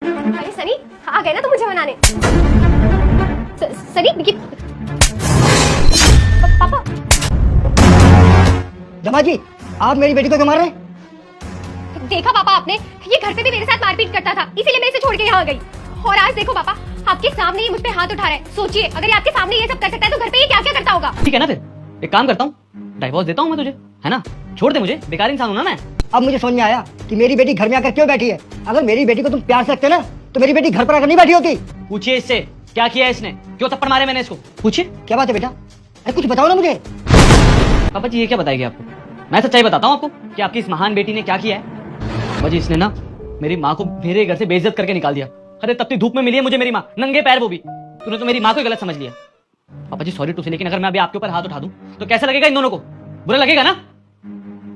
अरे सनी, आ गए ना तुम मुझे मनाने। सनी पापा। दमा जी, आप मेरी बेटी को क्यों मार रहे हैं? देखा पापा आपने, ये घर पे भी मेरे साथ मारपीट करता था, इसीलिए मैं इसे छोड़ के यहाँ आ गई। और आज देखो पापा, आपके सामने ही मुझ पे हाथ उठा रहा है। सोचिए, अगर ये आपके सामने ये सब कर सकता है तो घर पे ये क्या क्या करता होगा। ठीक है ना, फिर एक काम करता हूँ, डाइवोर्स देता हूँ मैं तुझे, है ना? छोड़ दे मुझे, बेकार इंसान हूँ ना मैं। अब मुझे समझ में आया कि मेरी बेटी घर में आकर क्यों बैठी है। अगर मेरी बेटी को तुम प्यार से रखते ना तो मेरी बेटी घर पर आकर नहीं बैठी होती। पूछिए इससे, क्या किया है इसने, क्यों थप्पड़ मारे मैंने इसको, पूछिए। क्या बात है बेटा? अरे कुछ बताओ ना मुझे। पापा जी ये क्या बताएगी आपको? मैं सच्चाई बताता हूँ आपको कि आपकी इस महान बेटी ने क्या किया है। पापा जी इसने ना मेरी माँ को मेरे घर से बेइज्जत करके निकाल दिया। अरे तपती धूप में मिली है मुझे मेरी माँ, नंगे पैर, वो भी। तूने तो मेरी माँ को गलत समझ लिया। पापा जी सॉरी टू से, लेकिन अगर मैं अभी आपके ऊपर हाथ उठा दूं तो कैसा लगेगा इन दोनों को? बुरा लगेगा ना?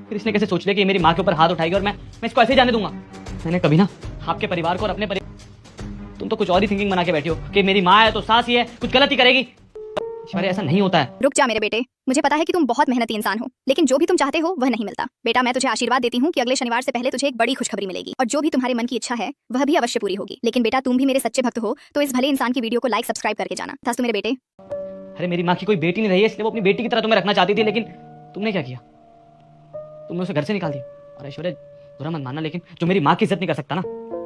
फिर इसने कैसे सोच लिया कि ये मेरी माँ के ऊपर हाथ उठाएगी और मैं इसको ऐसे ही जाने दूंगा? मैंने कभी ना आपके परिवार को और अपने तुम तो कुछ और ही थिंकिंग बना के बैठी हो कि मेरी माँ है तो सास ही है, कुछ गलत ही करेगी। अरे ऐसा नहीं होता है। रुक जा मेरे बेटे, मुझे पता है कि तुम बहुत मेहनती इंसान हो, लेकिन जो भी तुम चाहते हो वह नहीं मिलता। बेटा मैं तुझे आशीर्वाद देती हूँ कि अगले शनिवार से पहले तुझे एक बड़ी खुशखबरी मिलेगी और जो भी तुम्हारे मन की इच्छा है वह भी अवश्य पूरी होगी। लेकिन बेटा तुम भी मेरे सच्चे भक्त हो तो इस भले इंसान की वीडियो को लाइक सब्सक्राइब करके जाना। था मेरे बेटे। अरे मेरी माँ की कोई बेटी नहीं रही है, इसलिए वो अपनी बेटी की तरह तुम्हें रखना चाहती थी, लेकिन तुमने क्या किया? तुमने उसे घर से निकाल दिया। और ऐश्वर्या बुरा मत मानना, लेकिन जो मेरी माँ की इज्जत नहीं कर सकता ना,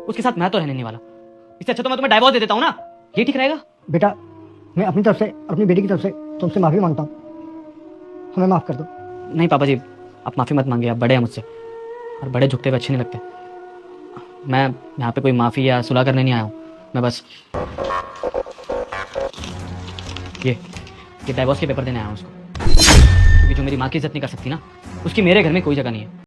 उसके साथ मैं तो रहने नहीं वाला। इससे अच्छा तो मैं तुम्हें डाइवोर्स दे देता हूँ ना, ये ठीक रहेगा? बेटा मैं अपनी तरफ से, अपनी बेटी की तरफ से तुमसे माफी मांगता हूँ, हमें माफ कर दो। नहीं पापा जी, आप माफ़ी मत मांगिए, आप बड़े हैं मुझसे और बड़े झुकते हुए अच्छे नहीं लगते। मैं यहाँ पे कोई माफ़ी या सुलह करने नहीं आया हूँ, मैं बस ये डाइवोर्स के पेपर देने आया हूँ उसको, क्योंकि जो मेरी माँ की इज्जत नहीं कर सकती ना, उसकी मेरे घर में कोई जगह नहीं है।